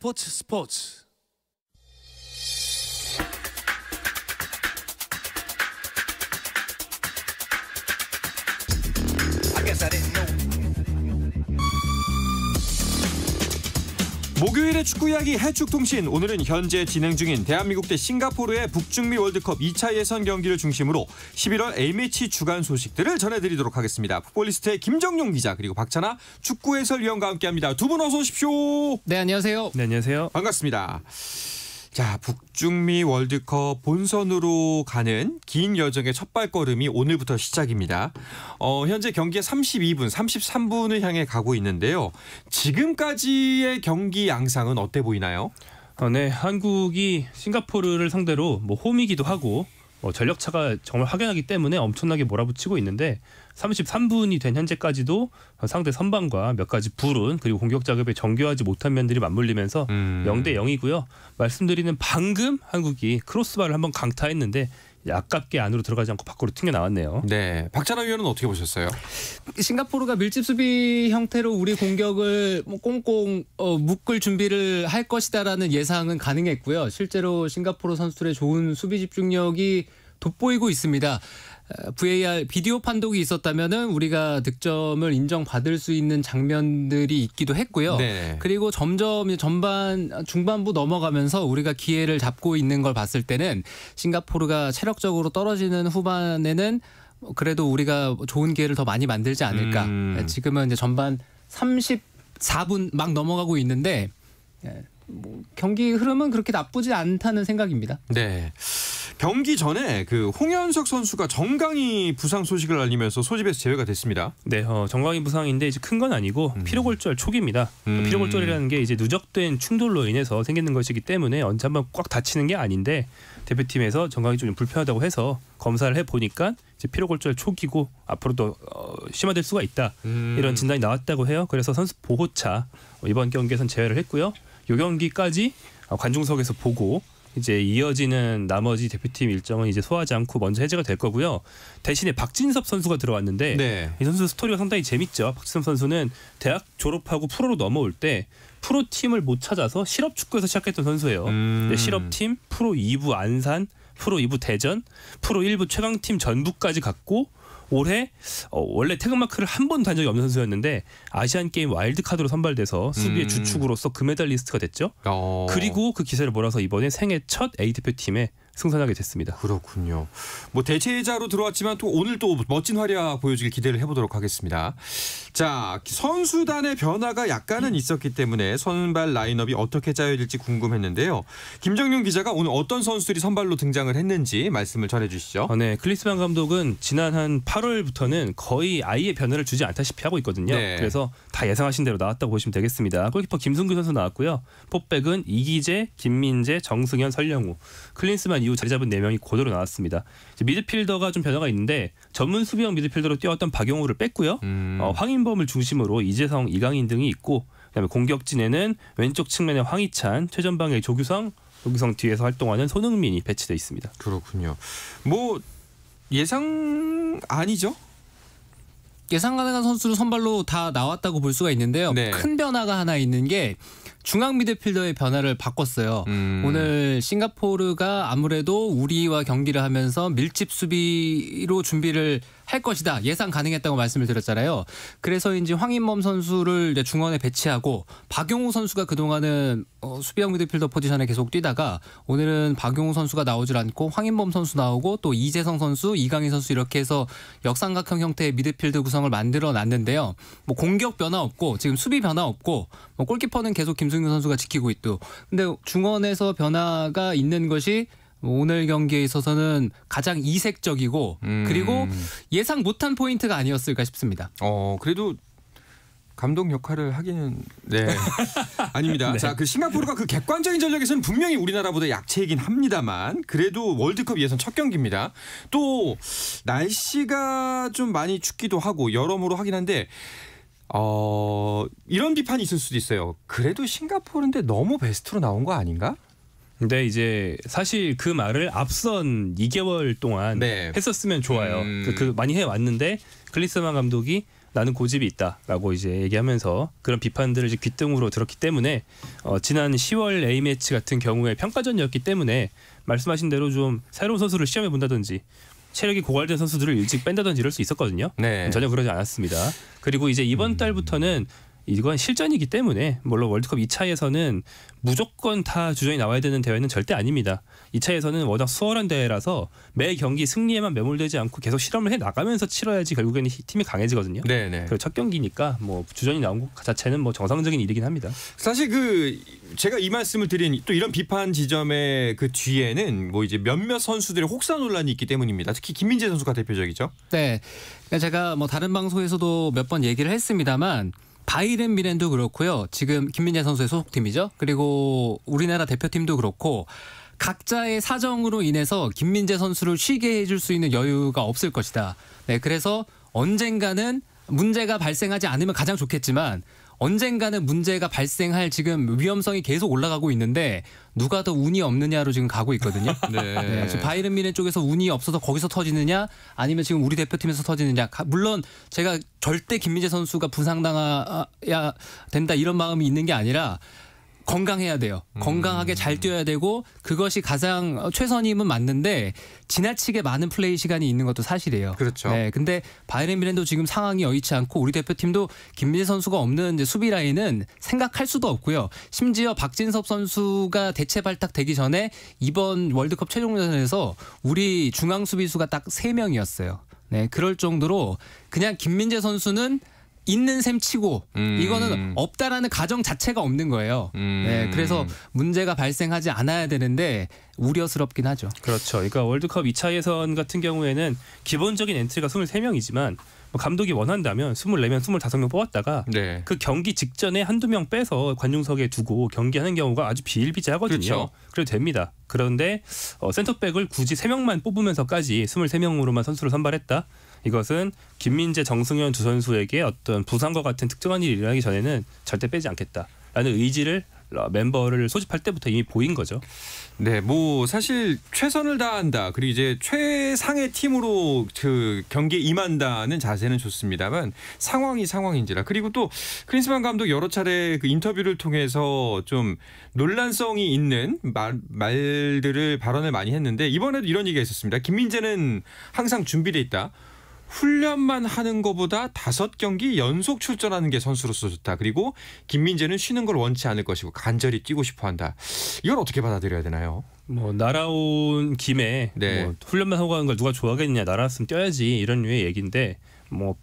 스포츠. 목요일의 축구 이야기 해축통신. 오늘은 현재 진행 중인 대한민국 대 싱가포르의 북중미 월드컵 2차 예선 경기를 중심으로 11월 A매치 주간 소식들을 전해드리도록 하겠습니다. 풋볼리스트의 김정용 기자 그리고 박찬아 축구 해설위원과 함께합니다. 두 분 어서 오십시오. 네, 안녕하세요. 네, 안녕하세요. 반갑습니다. 자, 북중미 월드컵 본선으로 가는 긴 여정의 첫 발걸음이 오늘부터 시작입니다. 현재 경기의 32분, 33분을 향해 가고 있는데요. 지금까지의 경기 양상은 어때 보이나요? 네, 한국이 싱가포르를 상대로 홈이기도 하고 전력차가 정말 확연하기 때문에 엄청나게 몰아붙이고 있는데 33분이 된 현재까지도 상대 선방과 몇 가지 불운 그리고 공격 작업에 정교하지 못한 면들이 맞물리면서 0대 0이고요. 말씀드리는 방금 한국이 크로스바를 한번 강타했는데 아깝게 안으로 들어가지 않고 밖으로 튕겨나왔네요. 네, 박찬하 위원은 어떻게 보셨어요? 싱가포르가 밀집 수비 형태로 우리 공격을 꽁꽁 묶을 준비를 할 것이다라는 예상은 가능했고요. 실제로 싱가포르 선수들의 좋은 수비 집중력이 돋보이고 있습니다. VAR 비디오 판독이 있었다면은 우리가 득점을 인정받을 수 있는 장면들이 있기도 했고요. 네. 그리고 점점 전반 중반부 넘어가면서 우리가 기회를 잡고 있는 걸 봤을 때는 싱가포르가 체력적으로 떨어지는 후반에는 그래도 우리가 좋은 기회를 더 많이 만들지 않을까. 지금은 이제 전반 34분 막 넘어가고 있는데 경기 흐름은 그렇게 나쁘지 않다는 생각입니다. 네. 경기 전에 홍현석 선수가 정강이 부상 소식을 알리면서 소집에서 제외가 됐습니다. 네, 정강이 부상인데 이제 큰 건 아니고 피로골절 초기입니다. 피로골절이라는 게 이제 누적된 충돌로 인해서 생기는 것이기 때문에 언제 한번 꽉 다치는 게 아닌데 대표팀에서 정강이 좀 불편하다고 해서 검사를 해 보니까 이제 피로골절 초기고 앞으로도 심화될 수가 있다. 이런 진단이 나왔다고 해요. 그래서 선수 보호차 이번 경기에선 제외를 했고요. 이 경기까지 관중석에서 보고 이제 이어지는 나머지 대표팀 일정은 이제 소화하지 않고 먼저 해제가 될 거고요. 대신에 박진섭 선수가 들어왔는데 네. 이 선수 스토리가 상당히 재밌죠. 박진섭 선수는 대학 졸업하고 프로로 넘어올 때 프로팀을 못 찾아서 실업축구에서 시작했던 선수예요. 네, 실업팀, 프로 2부 안산, 프로 2부 대전, 프로 1부 최강팀 전북까지 갔고 올해 원래 태극마크를 한 번도 단 적이 없는 선수였는데 아시안게임 와일드카드로 선발돼서 수비의 주축으로서 금메달리스트가 됐죠. 그리고 그 기세를 몰아서 이번에 생애 첫 A대표팀에 승선하게 됐습니다. 그렇군요. 대체자로 들어왔지만 또 오늘 또 멋진 활약 보여주길 기대를 해보도록 하겠습니다. 자, 선수단의 변화가 약간은 있었기 때문에 선발 라인업이 어떻게 짜여질지 궁금했는데요. 김정용 기자가 오늘 어떤 선수들이 선발로 등장을 했는지 말씀을 전해주시죠. 네, 클린스만 감독은 지난 한 8월부터는 거의 아예 변화를 주지 않다시피 하고 있거든요. 네. 그래서 다 예상하신 대로 나왔다고 보시면 되겠습니다. 골키퍼 김승규 선수 나왔고요. 포백은 이기재, 김민재, 정승현, 설영우. 클린스만 이후 자리 잡은 4명이 고대로 나왔습니다. 미드필더가 좀 변화가 있는데 전문 수비형 미드필더로 뛰어왔던 박용우를 뺐고요. 황인범을 중심으로 이재성, 이강인 등이 있고 그다음에 공격진에는 왼쪽 측면에 황희찬, 최전방에 조규성 뒤에서 활동하는 손흥민이 배치되어 있습니다. 그렇군요. 예상 아니죠? 예상 가능한 선수를 선발로 다 나왔다고 볼 수가 있는데요. 네. 큰 변화가 하나 있는 게 중앙 미드필더의 변화를 바꿨어요. 오늘 싱가포르가 아무래도 우리와 경기를 하면서 밀집 수비로 준비를 할 것이다. 예상 가능했다고 말씀을 드렸잖아요. 그래서인지 황인범 선수를 이제 중원에 배치하고 박용우 선수가 그동안은 수비형 미드필더 포지션에 계속 뛰다가 오늘은 박용우 선수가 나오질 않고 황인범 선수 나오고 또 이재성 선수, 이강인 선수 이렇게 해서 역삼각형 형태의 미드필드 구성을 만들어 놨는데요. 공격 변화 없고 지금 수비 변화 없고 골키퍼는 계속 김승규 선수가 지키고 있고. 근데 중원에서 변화가 있는 것이 오늘 경기에 있어서는 가장 이색적이고 그리고 예상 못한 포인트가 아니었을까 싶습니다. 그래도 감독 역할을 하기는 아닙니다. 네. 자, 싱가포르가 객관적인 전력에서는 분명히 우리나라보다 약체이긴 합니다만 그래도 월드컵 예선 첫 경기입니다. 또 날씨가 좀 많이 춥기도 하고 여러모로 하긴 한데 이런 비판이 있을 수도 있어요. 그래도 싱가포르인데 너무 베스트로 나온 거 아닌가? 근데 이제 사실 그 말을 앞선 2개월 동안 했었으면 좋아요. 많이 해왔는데 클린스만 감독이 나는 고집이 있다라고 이제 얘기하면서 그런 비판들을 이제 귓등으로 들었기 때문에 지난 10월 A매치 같은 경우에 평가전이었기 때문에 말씀하신 대로 좀 새로운 선수를 시험해 본다든지 체력이 고갈된 선수들을 일찍 뺀다든지 이럴 수 있었거든요. 네. 전혀 그러지 않았습니다. 그리고 이제 이번 달부터는 이건 실전이기 때문에 물론 월드컵 2차에서는 무조건 다 주전이 나와야 되는 대회는 절대 아닙니다. 2차에서는 워낙 수월한 대회라서 매 경기 승리에만 매몰되지 않고 계속 실험을 해나가면서 치러야지 결국에는 팀이 강해지거든요. 네네. 그 첫 경기니까 뭐 주전이 나온 것 자체는 뭐 정상적인 일이긴 합니다. 사실 제가 이 말씀을 드린 또 이런 비판 지점의 그 뒤에는 뭐 이제 몇몇 선수들의 혹사 논란이 있기 때문입니다. 특히 김민재 선수가 대표적이죠. 네, 제가 뭐 다른 방송에서도 몇 번 얘기를 했습니다만. 바이른 미넨도 그렇고요. 지금 김민재 선수의 소속팀이죠. 그리고 우리나라 대표팀도 그렇고 각자의 사정으로 인해서 김민재 선수를 쉬게 해줄 수 있는 여유가 없을 것이다. 네, 그래서 언젠가는 문제가 발생하지 않으면 가장 좋겠지만 언젠가는 문제가 발생할 지금 위험성이 계속 올라가고 있는데 누가 더 운이 없느냐로 지금 가고 있거든요. 네. 지금 바이른 미넨 쪽에서 운이 없어서 거기서 터지느냐 아니면 지금 우리 대표팀에서 터지느냐. 물론 제가 절대 김민재 선수가 부상당해야 된다 이런 마음이 있는 게 아니라 건강해야 돼요. 건강하게 잘 뛰어야 되고 그것이 가장 최선임은 맞는데 지나치게 많은 플레이 시간이 있는 것도 사실이에요. 그렇죠. 네, 근데 바이에른 뮌헨도 지금 상황이 여의치 않고 우리 대표팀도 김민재 선수가 없는 이제 수비 라인은 생각할 수도 없고요. 심지어 박진섭 선수가 대체 발탁되기 전에 이번 월드컵 최종전에서 우리 중앙 수비수가 딱 3명이었어요. 네, 그럴 정도로 그냥 김민재 선수는 있는 셈 치고 이거는 없다라는 가정 자체가 없는 거예요. 네, 그래서 문제가 발생하지 않아야 되는데 우려스럽긴 하죠. 그렇죠. 그러니까 월드컵 2차 예선 같은 경우에는 기본적인 엔트리가 23명이지만 감독이 원한다면 24명, 25명 뽑았다가 네. 그 경기 직전에 한두 명 빼서 관중석에 두고 경기하는 경우가 아주 비일비재하거든요. 그렇죠. 그래도 됩니다. 그런데 센터백을 굳이 3명만 뽑으면서까지 23명으로만 선수를 선발했다. 이것은 김민재, 정승현 두 선수에게 어떤 부상과 같은 특정한 일이 일어나기 전에는 절대 빼지 않겠다라는 의지를 멤버를 소집할 때부터 이미 보인 거죠. 네, 뭐 사실 최선을 다한다. 그리고 이제 최상의 팀으로 그 경기에 임한다는 자세는 좋습니다만 상황이 상황인지라. 그리고 또 클린스만 감독 여러 차례 그 인터뷰를 통해서 좀 논란성이 있는 발언을 많이 했는데 이번에도 이런 얘기가 있었습니다. 김민재는 항상 준비돼 있다. 훈련만 하는 것보다 5경기 연속 출전하는 게 선수로서 좋다. 그리고 김민재는 쉬는 걸 원치 않을 것이고 간절히 뛰고 싶어한다. 이걸 어떻게 받아들여야 되나요? 뭐 날아온 김에 네. 뭐 훈련만 하고 가는 걸 누가 좋아하겠냐. 날아왔으면 뛰어야지 이런 류의 얘기인데 뭐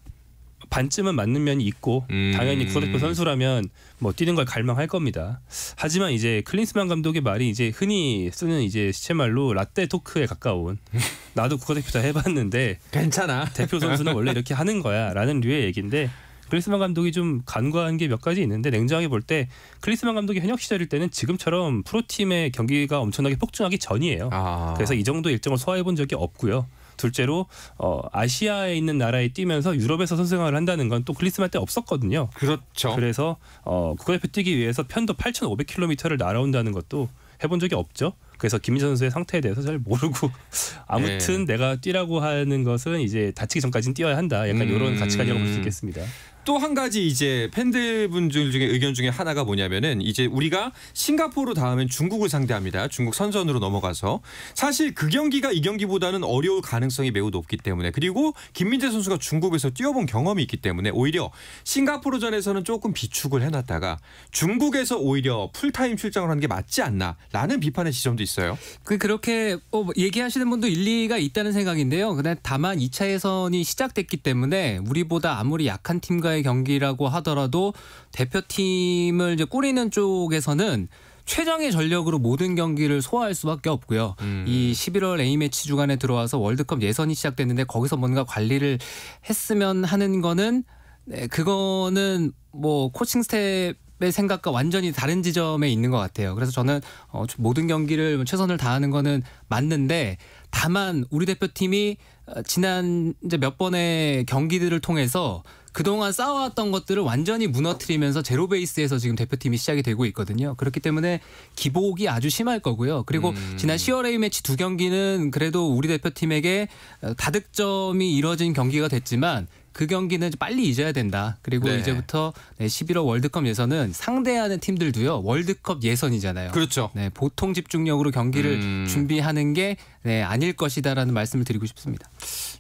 반쯤은 맞는 면이 있고 당연히 국가대표 선수라면 뭐 뛰는 걸 갈망할 겁니다. 하지만 이제 클린스만 감독의 말이 이제 흔히 쓰는 이제 시체말로 라떼 토크에 가까운 나도 국가대표다 해봤는데 괜찮아. 대표 선수는 원래 이렇게 하는 거야라는 류의 얘기인데 클린스만 감독이 좀 간과한 게 몇 가지 있는데 냉정하게 볼 때 클린스만 감독이 현역 시절일 때는 지금처럼 프로팀의 경기가 엄청나게 폭증하기 전이에요. 그래서 이 정도 일정을 소화해 본 적이 없고요. 둘째로 아시아에 있는 나라에 뛰면서 유럽에서 선수 생활을 한다는 건 또 클린스만 때 없었거든요. 그렇죠. 그래서 국가대표 뛰기 위해서 편도 8,500km를 날아온다는 것도 해본 적이 없죠. 그래서 김민재 선수의 상태에 대해서 잘 모르고 아무튼 네. 내가 뛰라고 하는 것은 이제 다치기 전까지는 뛰어야 한다. 약간 이런 가치관이라고 볼 수 있겠습니다. 또 한 가지 이제 팬들분들 중에 의견 중에 하나가 뭐냐면은 이제 우리가 싱가포르 다음엔 중국을 상대합니다. 중국 선전으로 넘어가서 사실 그 경기가 이 경기보다는 어려울 가능성이 매우 높기 때문에 그리고 김민재 선수가 중국에서 뛰어본 경험이 있기 때문에 오히려 싱가포르전에서는 조금 비축을 해놨다가 중국에서 오히려 풀타임 출장을 하는 게 맞지 않나라는 비판의 지점도 있어요. 그렇게 얘기하시는 분도 일리가 있다는 생각인데요. 근데 다만 2차 예선이 시작됐기 때문에 우리보다 아무리 약한 팀과의 경기라고 하더라도 대표팀을 이제 꾸리는 쪽에서는 최정의 전력으로 모든 경기를 소화할 수밖에 없고요. 이 11월 A매치 주간에 들어와서 월드컵 예선이 시작됐는데 거기서 뭔가 관리를 했으면 하는 거는 그거는 뭐 코칭 스텝의 생각과 완전히 다른 지점에 있는 것 같아요. 그래서 저는 모든 경기를 최선을 다하는 거는 맞는데 다만 우리 대표팀이 지난 이제 몇 번의 경기들을 통해서 그동안 쌓아왔던 것들을 완전히 무너뜨리면서 제로 베이스에서 지금 대표팀이 시작이 되고 있거든요. 그렇기 때문에 기복이 아주 심할 거고요. 그리고 지난 10월 A매치 2경기는 그래도 우리 대표팀에게 다득점이 이뤄진 경기가 됐지만 그 경기는 빨리 잊어야 된다. 그리고 네. 이제부터 11월 월드컵 예선은 상대하는 팀들도요. 월드컵 예선이잖아요. 그렇죠. 네, 보통 집중력으로 경기를 준비하는 게 아닐 것이다라는 말씀을 드리고 싶습니다.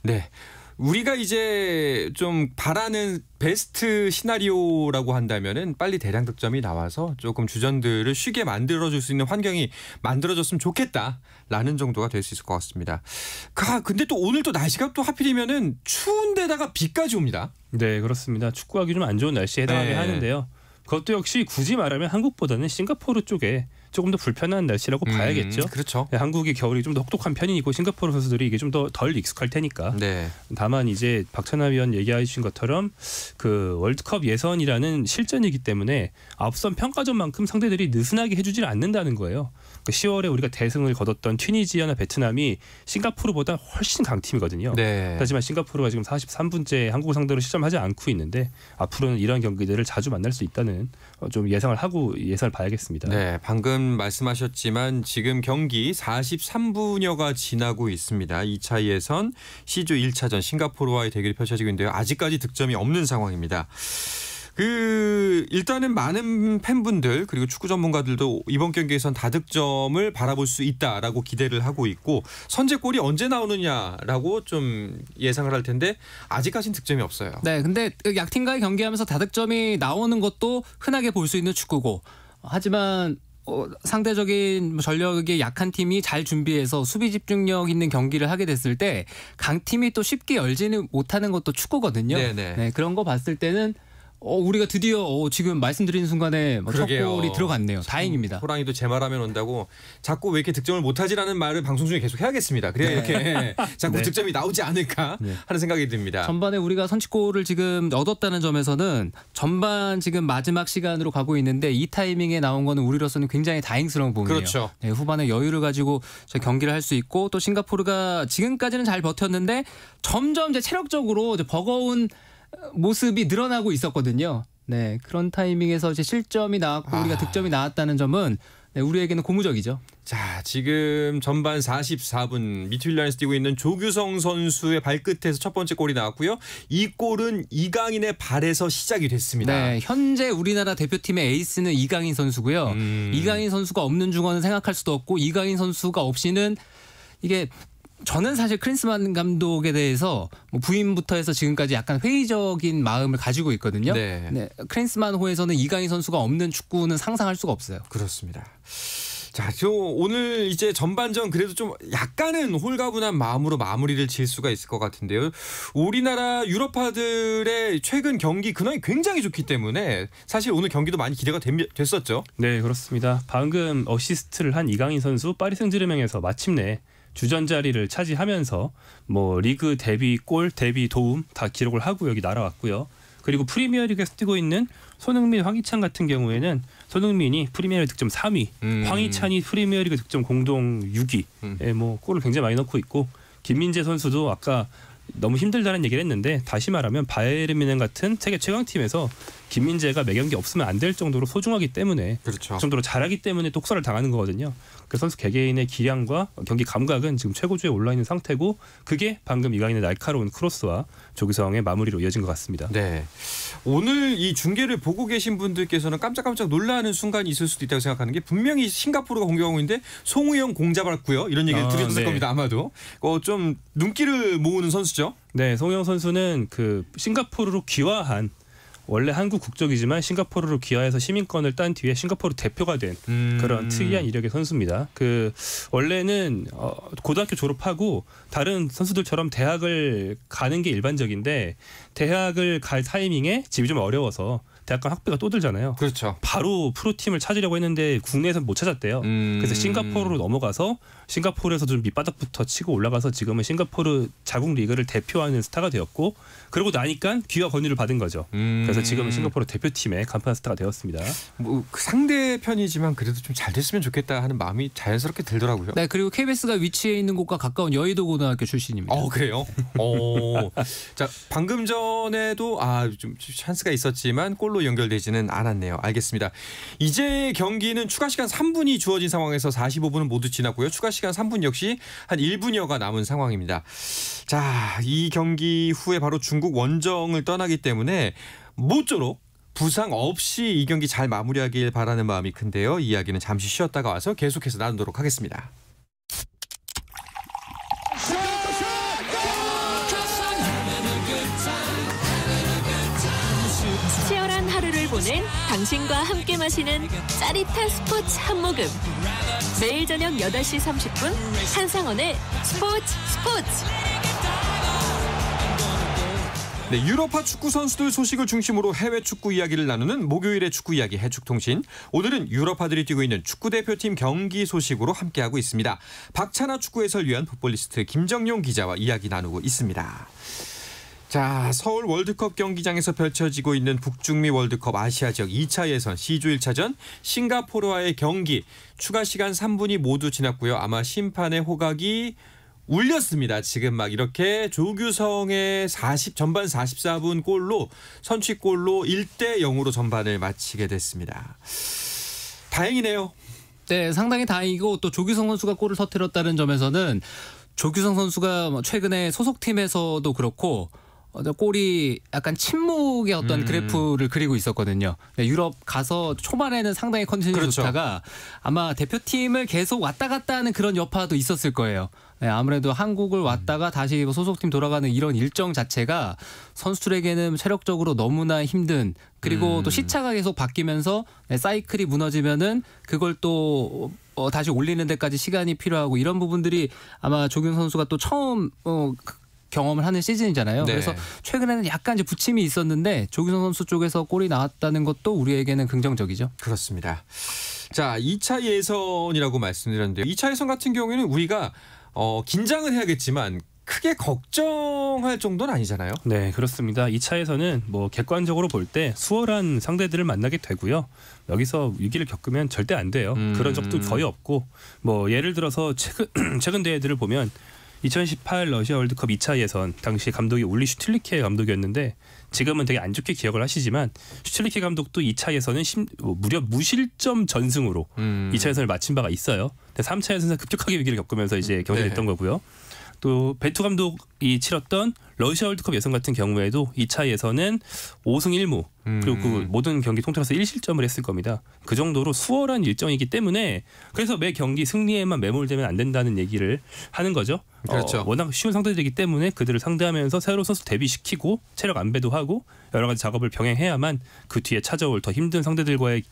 네. 우리가 이제 좀 바라는 베스트 시나리오라고 한다면은 빨리 대량 득점이 나와서 조금 주전들을 쉽게 만들어줄 수 있는 환경이 만들어졌으면 좋겠다라는 정도가 될 수 있을 것 같습니다. 근데 또 오늘 또 날씨가 또 하필이면은 추운데다가 비까지 옵니다. 네, 그렇습니다. 축구하기 좀 안 좋은 날씨에 해당하게 하는데요. 그것도 역시 굳이 말하면 한국보다는 싱가포르 쪽에 조금 더 불편한 날씨라고 봐야겠죠. 그렇죠. 네, 한국이 겨울이 좀 더 혹독한 편이고 싱가포르 선수들이 이게 좀 더 덜 익숙할 테니까. 네. 다만 이제 박찬하 위원 얘기해 주신 것처럼 그 월드컵 예선이라는 실전이기 때문에 앞선 평가전만큼 상대들이 느슨하게 해주질 않는다는 거예요. 10월에 우리가 대승을 거뒀던 튀니지아나 베트남이 싱가포르보다 훨씬 강팀이거든요. 네. 하지만 싱가포르가 지금 43분째 한국을 상대로 실점하지 않고 있는데 앞으로는 이런 경기들을 자주 만날 수 있다는 좀 예상을 봐야겠습니다. 네, 방금 말씀하셨지만 지금 경기 43분여가 지나고 있습니다. 2차 예선 C조 1차전 싱가포르와의 대결이 펼쳐지고 있는데요. 아직까지 득점이 없는 상황입니다. 일단은 많은 팬분들 그리고 축구 전문가들도 이번 경기에선 다득점을 바라볼 수 있다라고 기대를 하고 있고 선제골이 언제 나오느냐라고 좀 예상을 할 텐데 아직까지는 득점이 없어요. 네, 근데 약팀과의 경기하면서 다득점이 나오는 것도 흔하게 볼 수 있는 축구고 하지만 상대적인 전력이 약한 팀이 잘 준비해서 수비 집중력 있는 경기를 하게 됐을 때 강팀이 또 쉽게 열지는 못하는 것도 축구거든요. 네네. 네, 그런 거 봤을 때는 우리가 드디어 지금 말씀드리는 순간에 첫 골이 들어갔네요. 다행입니다. 호랑이도 제 말하면 온다고 자꾸 왜 이렇게 득점을 못하지라는 말을 방송 중에 계속 해야겠습니다. 그래야 이렇게 자꾸 득점이 나오지 않을까 하는 생각이 듭니다. 전반에 우리가 선취골을 지금 얻었다는 점에서는 전반 지금 마지막 시간으로 가고 있는데 이 타이밍에 나온 거는 우리로서는 굉장히 다행스러운 부분이에요. 그렇죠. 네, 후반에 여유를 가지고 경기를 할 수 있고 또 싱가포르가 지금까지는 잘 버텼는데 점점 이제 체력적으로 이제 버거운 모습이 늘어나고 있었거든요. 네, 그런 타이밍에서 이제 실점이 나왔고 우리가 득점이 나왔다는 점은 우리에게는 고무적이죠. 자, 지금 전반 44분 미드필더에서 뛰고 있는 조규성 선수의 발끝에서 첫 번째 골이 나왔고요. 이 골은 이강인의 발에서 시작이 됐습니다. 네, 현재 우리나라 대표팀의 에이스는 이강인 선수고요. 이강인 선수가 없는 중원은 생각할 수도 없고 이강인 선수가 없이는 이게 저는 사실 클린스만 감독에 대해서 부임부터 해서 지금까지 약간 회의적인 마음을 가지고 있거든요. 네, 클린스만호에서는 이강인 선수가 없는 축구는 상상할 수가 없어요. 그렇습니다. 자, 오늘 이제 전반전 그래도 좀 약간은 홀가분한 마음으로 마무리를 지을 수가 있을 것 같은데요. 우리나라 유럽파들의 최근 경기 근황이 굉장히 좋기 때문에 사실 오늘 경기도 많이 기대가 됐었죠. 네, 그렇습니다. 방금 어시스트를 한 이강인 선수 파리 생제르맹에서 마침내 주전 자리를 차지하면서 리그 데뷔 골, 데뷔 도움 다 기록을 하고 여기 날아왔고요. 그리고 프리미어리그에서 뛰고 있는 손흥민, 황희찬 같은 경우에는 손흥민이 프리미어리그 득점 3위, 황희찬이 프리미어리그 득점 공동 6위, 골을 굉장히 많이 넣고 있고 김민재 선수도 아까 너무 힘들다는 얘기를 했는데 다시 말하면 바이에른 뮌헨 같은 세계 최강팀에서 김민재가 매 경기 없으면 안 될 정도로 소중하기 때문에 그렇죠. 그 정도로 잘하기 때문에 독설을 당하는 거거든요. 그 선수 개개인의 기량과 경기 감각은 지금 최고조에 올라 있는 상태고 그게 방금 이강인의 날카로운 크로스와 조규성의 마무리로 이어진 것 같습니다. 네, 오늘 이 중계를 보고 계신 분들께서는 깜짝깜짝 놀라는 순간이 있을 수도 있다고 생각하는 게 분명히 싱가포르가 공격하고 있는데 송우영 공 잡았고요. 이런 얘기를 들으셨을 겁니다. 아마도 좀 눈길을 모으는 선수죠. 네, 송우영 선수는 그 싱가포르로 귀화한 원래 한국 국적이지만 싱가포르로 귀화해서 시민권을 딴 뒤에 싱가포르 대표가 된 그런 특이한 이력의 선수입니다. 원래는 고등학교 졸업하고 다른 선수들처럼 대학을 가는 게 일반적인데 대학을 갈 타이밍에 집이 좀 어려워서 대학간 학비가 또 들잖아요. 그렇죠. 바로 프로팀을 찾으려고 했는데 국내에서 못 찾았대요. 그래서 싱가포르로 넘어가서 싱가포르에서 좀 밑바닥부터 치고 올라가서 지금은 싱가포르 자국 리그를 대표하는 스타가 되었고 그러고 나니까 귀화 권유를 받은 거죠. 그래서 지금은 싱가포르 대표팀의 간판 스타가 되었습니다. 그 상대편이지만 그래도 좀 잘 됐으면 좋겠다 하는 마음이 자연스럽게 들더라고요. 네, 그리고 KBS가 위치해 있는 곳과 가까운 여의도 고등학교 출신입니다. 그래요? 자, 방금 전에도 좀 찬스가 있었지만 골로 선발로 연결되지는 않았네요. 알겠습니다. 이제 경기는 추가 시간 3분이 주어진 상황에서 45분은 모두 지났고요. 추가 시간 3분 역시 한 1분여가 남은 상황입니다. 자, 이 경기 후에 바로 중국 원정을 떠나기 때문에 모쪼록 부상 없이 이 경기 잘 마무리하길 바라는 마음이 큰데요. 이야기는 잠시 쉬었다가 와서 계속해서 나누도록 하겠습니다. 치열한 하루를 보낸 당신과 함께 마시는 짜릿한 스포츠 한 모금. 매일 저녁 8시 30분 한상원의 스포츠. 네, 유럽파 축구 선수들 소식을 중심으로 해외 축구 이야기를 나누는 목요일의 축구 이야기 해축통신. 오늘은 유럽파들이 뛰고 있는 축구 대표팀 경기 소식으로 함께하고 있습니다. 박찬하 축구 해설위원, 풋볼리스트 김정용 기자와 이야기 나누고 있습니다. 자, 서울 월드컵 경기장에서 펼쳐지고 있는 북중미 월드컵 아시아 지역 2차 예선 C조 1차전 싱가포르와의 경기. 추가 시간 3분이 모두 지났고요. 아마 심판의 호각이 울렸습니다. 지금 막 이렇게 조규성의 전반 44분 골로 선취골로 1대0으로 전반을 마치게 됐습니다. 다행이네요. 네, 상당히 다행이고 또 조규성 선수가 골을 터뜨렸다는 점에서는 조규성 선수가 최근에 소속팀에서도 그렇고 골이 약간 침묵의 어떤 그래프를 그리고 있었거든요. 네, 유럽 가서 초반에는 상당히 컨디션이 그렇죠. 좋다가 아마 대표팀을 계속 왔다 갔다 하는 그런 여파도 있었을 거예요. 네, 아무래도 한국을 왔다가 다시 소속팀 돌아가는 이런 일정 자체가 선수들에게는 체력적으로 너무나 힘든, 그리고 또 시차가 계속 바뀌면서 사이클이 무너지면은 그걸 또 다시 올리는 데까지 시간이 필요하고, 이런 부분들이 아마 조규성 선수가 또 처음 경험을 하는 시즌이잖아요. 네. 그래서 최근에는 약간 이제 부침이 있었는데 조규성 선수 쪽에서 골이 나왔다는 것도 우리에게는 긍정적이죠. 그렇습니다. 자, 2차 예선이라고 말씀드렸는데요. 2차 예선 같은 경우에는 우리가 긴장을 해야겠지만 크게 걱정할 정도는 아니잖아요. 네, 그렇습니다. 2차에서는 뭐 객관적으로 볼 때 수월한 상대들을 만나게 되고요. 여기서 위기를 겪으면 절대 안 돼요. 그런 적도 거의 없고, 뭐 예를 들어서 최근 대회들을 보면 2018 러시아 월드컵 2차 예선 당시 감독이 올리 슈틸리케 감독이었는데, 지금은 되게 안 좋게 기억을 하시지만 슈틸리케 감독도 2차 예선은 무려 무실점 전승으로 2차 예선을 마친 바가 있어요. 근데 3차 예선에서 급격하게 위기를 겪으면서 이제 경질했던 거고요. 또 베투 감독이 치렀던 러시아 월드컵 예선 같은 경우에도 2차 예선은 5승 1무 그리고 그 모든 경기 통틀어서 1실점을 했을 겁니다. 그 정도로 수월한 일정이기 때문에 그래서 매 경기 승리에만 매몰되면 안 된다는 얘기를 하는 거죠. 그렇죠. 워낙 쉬운 상대들이기 때문에 그들을 상대하면서 새로운 선수 대비시키고 체력 안배도 하고 여러 가지 작업을 병행해야만 그 뒤에 찾아올 더 힘든 상대들과의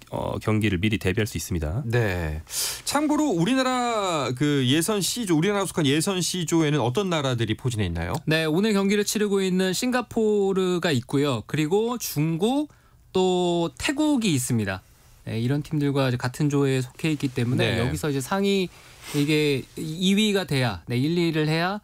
경기를 미리 대비할 수 있습니다. 네. 참고로 우리나라 예선 C조, 우리나라 속한 예선 C조에는 어떤 나라들이 포진해 있나요? 네, 오늘 경기를 치르고 있는 싱가포르가 있고요. 그리고 중국, 또 태국이 있습니다. 네, 이런 팀들과 같은 조에 속해 있기 때문에 네. 여기서 이제 상위 이게 2위가 돼야 1, 2위를 해야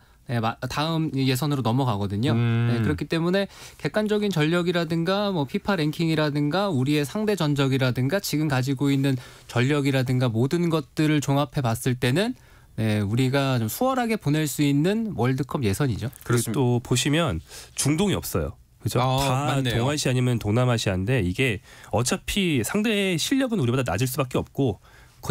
다음 예선으로 넘어가거든요. 네, 그렇기 때문에 객관적인 전력이라든가 뭐 피파 랭킹이라든가 우리의 상대 전적이라든가 지금 가지고 있는 전력이라든가 모든 것들을 종합해 봤을 때는 우리가 좀 수월하게 보낼 수 있는 월드컵 예선이죠. 그리고 또 보시면 중동이 없어요. 그죠? 다 맞네요. 동아시아 아니면 동남아시아인데 이게 어차피 상대의 실력은 우리보다 낮을 수밖에 없고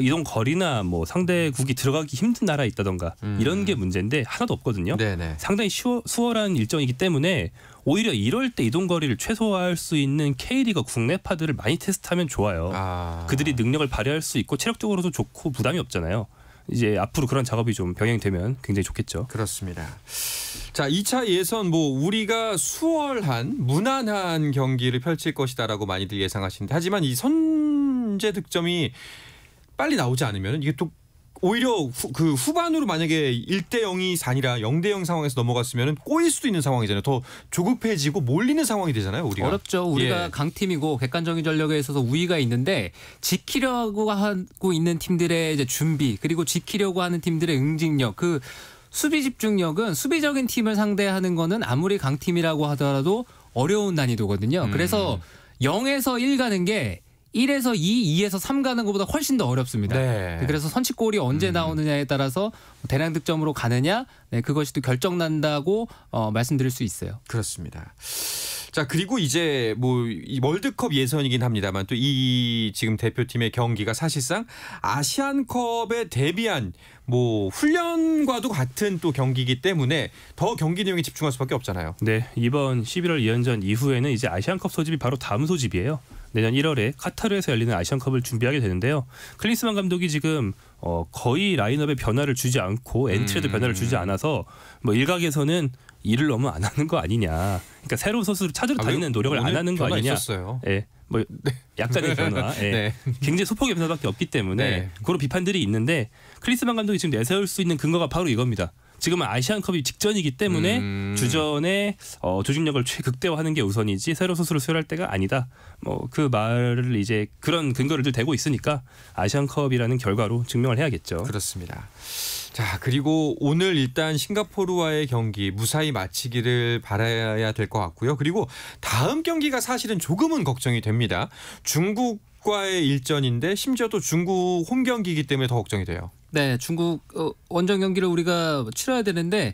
이동 거리나 뭐 상대국이 들어가기 힘든 나라에 있다던가 이런 게 문제인데 하나도 없거든요. 네네. 상당히 수월한 일정이기 때문에 오히려 이럴 때 이동 거리를 최소화할 수 있는 K리그 국내파들을 많이 테스트하면 좋아요. 그들이 능력을 발휘할 수 있고 체력적으로도 좋고 부담이 없잖아요. 이제 앞으로 그런 작업이 좀 병행되면 굉장히 좋겠죠. 그렇습니다. 자, 2차 예선 우리가 수월한 무난한 경기를 펼칠 것이다라고 많이들 예상하시는데, 하지만 이 선제 득점이 빨리 나오지 않으면 이게 또 오히려 후반으로 만약에 1대0이 아니라 0대0 상황에서 넘어갔으면 꼬일 수도 있는 상황이잖아요. 더 조급해지고 몰리는 상황이 되잖아요. 우리가. 어렵죠. 우리가 강팀이고 객관적인 전력에 있어서 우위가 있는데 지키려고 하고 있는 팀들의 이제 준비, 그리고 지키려고 하는 팀들의 응징력, 그 수비 집중력은 수비적인 팀을 상대하는 거는 아무리 강팀이라고 하더라도 어려운 난이도거든요. 그래서 0에서 1 가는 게 1에서 2, 2에서 3 가는 것보다 훨씬 더 어렵습니다. 네. 그래서 선취골이 언제 나오느냐에 따라서 대량 득점으로 가느냐, 그것이 또 결정난다고 말씀드릴 수 있어요. 그렇습니다. 자, 그리고 이제 뭐 이 월드컵 예선이긴 합니다만 또 이 지금 대표팀의 경기가 사실상 아시안컵에 대비한 뭐 훈련과도 같은 또 경기이기 때문에 더 경기 내용에 집중할 수밖에 없잖아요. 네, 이번 11월 2연전 이후에는 이제 아시안컵 소집이 바로 다음 소집이에요. 내년 1월에 카타르에서 열리는 아시안컵을 준비하게 되는데요. 클린스만 감독이 지금 거의 라인업에 변화를 주지 않고 엔트리에도 변화를 주지 않아서 뭐 일각에서는 이를 너무 안 하는 거 아니냐. 그러니까 새로운 선수를 찾으러 다니는 노력을 안 하는 거 아니냐. 있었어요. 네, 뭐 약간의 변화. 네. 네. 굉장히 소폭의 변화밖에 없기 때문에 네. 그런 비판들이 있는데 클린스만 감독이 지금 내세울 수 있는 근거가 바로 이겁니다. 지금은 아시안컵이 직전이기 때문에 주전의 조직력을 최극대화하는 게 우선이지 새로운 선수를 수혈할 때가 아니다. 뭐 그 말을 이제 그런 근거를 대고 있으니까 아시안컵이라는 결과로 증명을 해야겠죠. 그렇습니다. 자, 그리고 오늘 일단 싱가포르와의 경기 무사히 마치기를 바라야 될 것 같고요. 그리고 다음 경기가 사실은 조금은 걱정이 됩니다. 중국과의 일전인데 심지어 또 중국 홈 경기이기 때문에 더 걱정이 돼요. 네, 중국 원정 경기를 우리가 치러야 되는데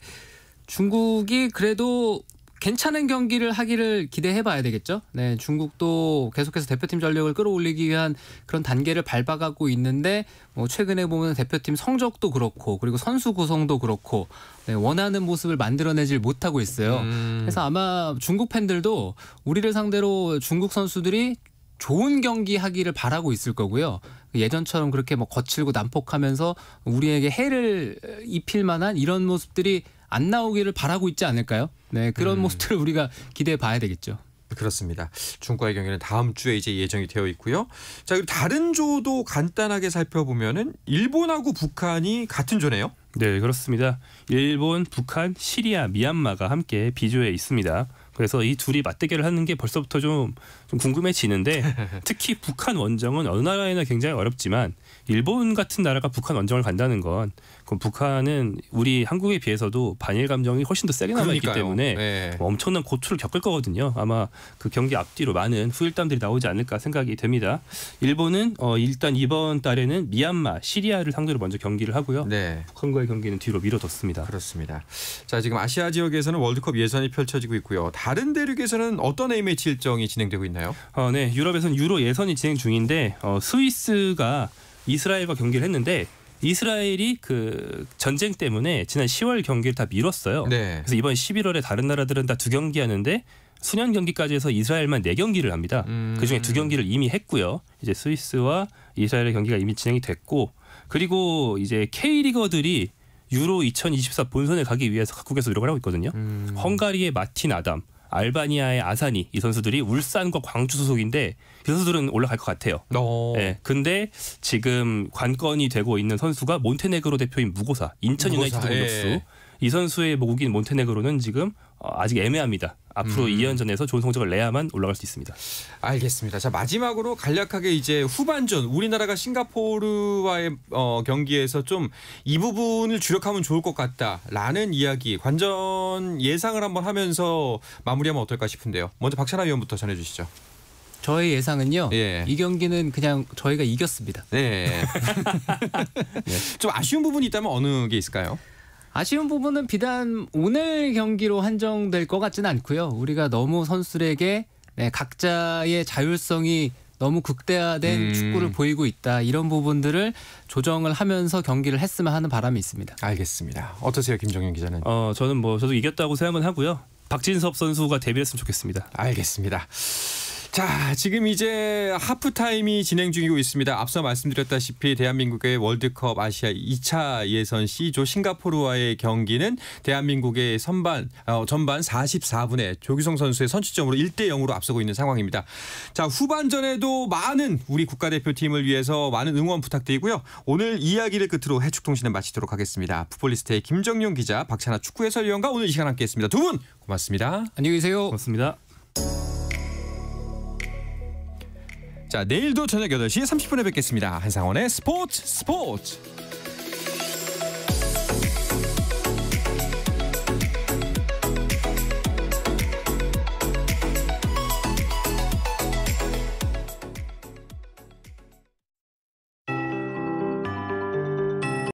중국이 그래도 괜찮은 경기를 하기를 기대해봐야 되겠죠. 네, 중국도 계속해서 대표팀 전력을 끌어올리기 위한 그런 단계를 밟아가고 있는데 뭐 최근에 보면 대표팀 성적도 그렇고 그리고 선수 구성도 그렇고 네, 원하는 모습을 만들어내질 못하고 있어요. 그래서 아마 중국 팬들도 우리를 상대로 중국 선수들이 좋은 경기 하기를 바라고 있을 거고요. 예전처럼 그렇게 뭐 거칠고 난폭하면서 우리에게 해를 입힐 만한 이런 모습들이 안 나오기를 바라고 있지 않을까요? 네, 그런 모습들을 우리가 기대해 봐야 되겠죠. 그렇습니다. 중국과의 경기는 다음 주에 이제 예정이 되어 있고요. 자, 그리고 다른 조도 간단하게 살펴보면은 일본하고 북한이 같은 조네요. 네, 그렇습니다. 일본, 북한, 시리아, 미얀마가 함께 B조에 있습니다. 그래서 이 둘이 맞대결을 하는 게 벌써부터 좀 궁금해지는데 특히 북한 원정은 어느 나라에나 굉장히 어렵지만 일본 같은 나라가 북한 원정을 간다는 건 그럼 북한은 우리 한국에 비해서도 반일 감정이 훨씬 더 세게 남아있기 때문에 네. 엄청난 고초를 겪을 거거든요. 아마 그 경기 앞뒤로 많은 후일담들이 나오지 않을까 생각이 됩니다. 일본은 일단 이번 달에는 미얀마, 시리아를 상대로 먼저 경기를 하고요. 네. 북한과의 경기는 뒤로 미뤄뒀습니다. 그렇습니다. 자, 지금 아시아 지역에서는 월드컵 예선이 펼쳐지고 있고요. 다른 대륙에서는 어떤 A매치 일정이 진행되고 있나요? 네, 유럽에서는 유로 예선이 진행 중인데 스위스가 이스라엘과 경기를 했는데 이스라엘이 그 전쟁 때문에 지난 10월 경기를 다 미뤘어요. 네. 그래서 이번 11월에 다른 나라들은 다 2경기 하는데 수년 경기까지 해서 이스라엘만 4경기를 합니다. 그중에 2경기를 이미 했고요. 이제 스위스와 이스라엘의 경기가 이미 진행이 됐고 그리고 이제 K리거들이 유로 2024 본선에 가기 위해서 각국에서 노력을 하고 있거든요. 헝가리의 마틴 아담, 알바니아의 아사니 이 선수들이 울산과 광주 소속인데 그 선수들은 올라갈 것 같아요. 네, 근데 지금 관건이 되고 있는 선수가 몬테네그로 대표인 무고사, 인천 유나이티드 공격수. 이 선수의 모국인 몬테네그로는 지금 아직 애매합니다. 앞으로 2연전에서 좋은 성적을 내야만 올라갈 수 있습니다. 알겠습니다. 자, 마지막으로 간략하게 이제 후반전 우리나라가 싱가포르와의 경기에서 좀 이 부분을 주력하면 좋을 것 같다라는 이야기 관전 예상을 한번 하면서 마무리하면 어떨까 싶은데요. 먼저 박찬하 위원부터 전해주시죠. 저의 예상은요. 예. 이 경기는 그냥 저희가 이겼습니다. 네. 좀 아쉬운 부분이 있다면 어느 게 있을까요? 아쉬운 부분은 비단 오늘 경기로 한정될 것 같지는 않고요. 우리가 너무 선수들에게 각자의 자율성이 너무 극대화된 축구를 보이고 있다. 이런 부분들을 조정을 하면서 경기를 했으면 하는 바람이 있습니다. 알겠습니다. 어떠세요, 김정윤 기자는? 저는 저도 이겼다고 생각은 하고요. 박진섭 선수가 데뷔했으면 좋겠습니다. 알겠습니다. 자, 지금 이제 하프타임이 진행 중이고 있습니다. 앞서 말씀드렸다시피 대한민국의 월드컵 아시아 2차 예선 C조 싱가포르와의 경기는 대한민국의 전반 44분에 조규성 선수의 선취점으로 1대0으로 앞서고 있는 상황입니다. 자, 후반전에도 많은 우리 국가대표팀을 위해서 많은 응원 부탁드리고요. 오늘 이야기를 끝으로 해축통신을 마치도록 하겠습니다. 풋볼리스트의 김정용 기자, 박찬하 축구 해설위원과 오늘 이 시간 함께했습니다. 두 분 고맙습니다. 안녕히 계세요. 고맙습니다. 자, 내일도 저녁 8시 30분에 뵙겠습니다. 한상원의 스포츠.